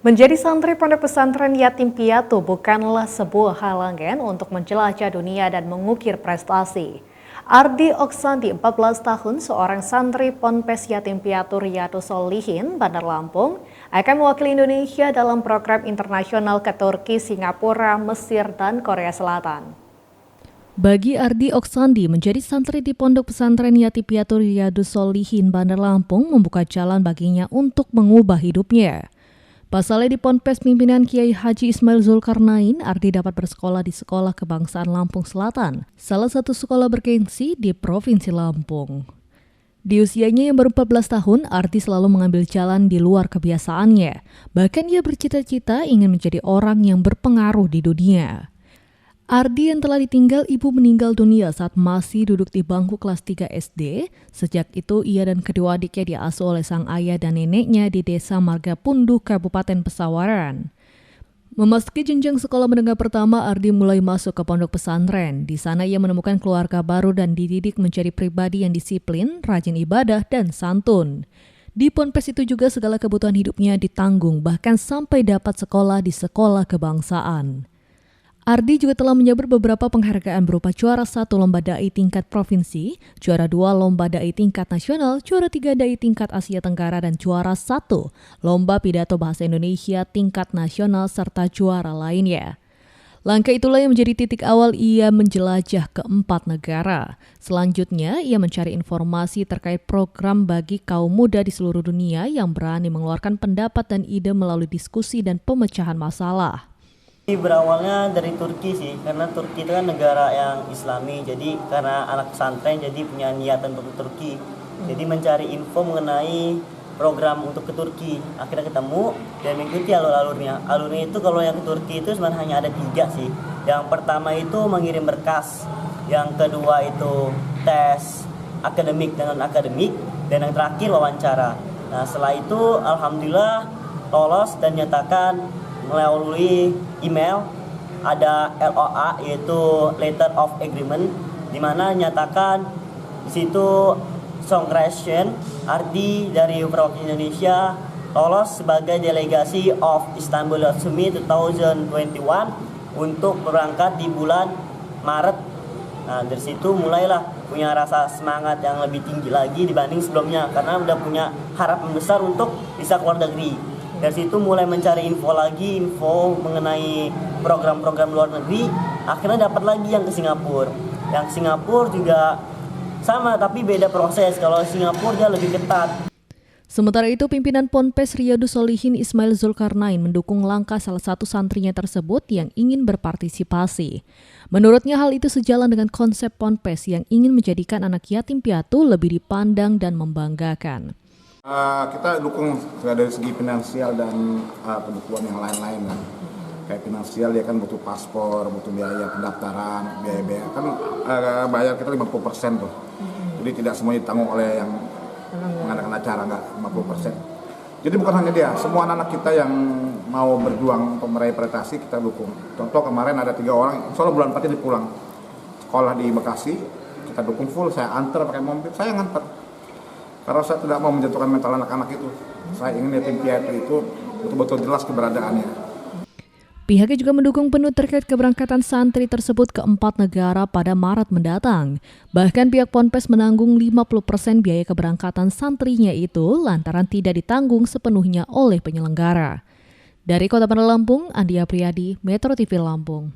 Menjadi santri pondok pesantren yatim piatu bukanlah sebuah halangan untuk menjelajah dunia dan mengukir prestasi. Ardi Oksandi, 14 tahun, seorang santri Ponpes Yatim Piatu Riyadus Sholihin, Bandar Lampung, akan mewakili Indonesia dalam program internasional ke Turki, Singapura, Mesir, dan Korea Selatan. Bagi Ardi Oksandi, menjadi santri di Pondok Pesantren Yatim Piatu Riyadus Sholihin, Bandar Lampung membuka jalan baginya untuk mengubah hidupnya. Pasalnya di Ponpes pimpinan Kiai Haji Ismail Zulkarnain, Ardi dapat bersekolah di Sekolah Kebangsaan Lampung Selatan, salah satu sekolah bergengsi di Provinsi Lampung. Di usianya yang baru 14 tahun, Ardi selalu mengambil jalan di luar kebiasaannya. Bahkan ia bercita-cita ingin menjadi orang yang berpengaruh di dunia. Ardi yang telah ditinggal ibu meninggal dunia saat masih duduk di bangku kelas 3 SD. Sejak itu ia dan kedua adiknya diasuh oleh sang ayah dan neneknya di Desa Margapunduh, Kabupaten Pesawaran. Memasuki jenjang sekolah menengah pertama, Ardi mulai masuk ke pondok pesantren. Di sana ia menemukan keluarga baru dan dididik menjadi pribadi yang disiplin, rajin ibadah, dan santun. Di Ponpes itu juga segala kebutuhan hidupnya ditanggung, bahkan sampai dapat sekolah di sekolah kebangsaan. Ardi juga telah menyabet beberapa penghargaan berupa juara 1 lomba dai tingkat provinsi, juara 2 lomba dai tingkat nasional, juara 3 dai tingkat Asia Tenggara, dan juara 1 lomba pidato bahasa Indonesia tingkat nasional serta juara lainnya. Langkah itulah yang menjadi titik awal ia menjelajah ke 4 negara. Selanjutnya, ia mencari informasi terkait program bagi kaum muda di seluruh dunia yang berani mengeluarkan pendapat dan ide melalui diskusi dan pemecahan masalah. Berawalnya dari Turki sih, karena Turki itu kan negara yang Islami, jadi karena anak pesantren jadi punya niatan untuk ke Turki. Jadi mencari info mengenai program untuk ke Turki, akhirnya ketemu dan mengikuti alur-alurnya. Alurnya itu kalau yang ke Turki itu sebenarnya hanya ada 3 sih. Yang pertama itu mengirim berkas, yang kedua itu tes akademik dan non-akademik, dan yang terakhir wawancara. Nah setelah itu alhamdulillah lolos dan nyatakan melalui email, ada LOA yaitu Letter of Agreement, di mana nyatakan di situ Congratulations Ardi dari perwakilan Indonesia lolos sebagai delegasi of Istanbul Summit 2021 untuk berangkat di bulan Maret. Nah dari situ mulailah punya rasa semangat yang lebih tinggi lagi dibanding sebelumnya, karena udah punya harapan besar untuk bisa keluar negeri. Dari situ mulai mencari info mengenai program-program luar negeri. Akhirnya dapat lagi yang ke Singapura. Yang ke Singapura juga sama tapi beda proses. Kalau Singapura dia lebih ketat. Sementara itu, pimpinan Ponpes Riyadus Sholihin Ismail Zulkarnain mendukung langkah salah satu santrinya tersebut yang ingin berpartisipasi. Menurutnya hal itu sejalan dengan konsep Ponpes yang ingin menjadikan anak yatim piatu lebih dipandang dan membanggakan. Kita dukung dari segi finansial dan pembukuan yang lain-lain kan. Kayak finansial dia kan butuh paspor, butuh biaya pendaftaran, biaya kan bayar kita 50% tuh. Jadi tidak semuanya ditanggung oleh yang mengadakan acara, nggak 50%. Jadi bukan hanya dia, semua anak-anak kita yang mau berjuang untuk meraih prestasi kita dukung. Contoh kemarin ada 3 orang, insya Allah bulan 4 ini pulang sekolah di Bekasi, kita dukung full, saya antar pakai mobil, saya ngantar. Karena saya tidak mau menjatuhkan mental anak-anak itu. Saya ingin yatim piatu itu betul-betul jelas keberadaannya. Pihaknya juga mendukung penuh terkait keberangkatan santri tersebut ke 4 negara pada Maret mendatang. Bahkan pihak Ponpes menanggung 50% biaya keberangkatan santrinya itu lantaran tidak ditanggung sepenuhnya oleh penyelenggara. Dari Kota Bandar Lampung, Andi Apriyadi, Metro TV Lampung.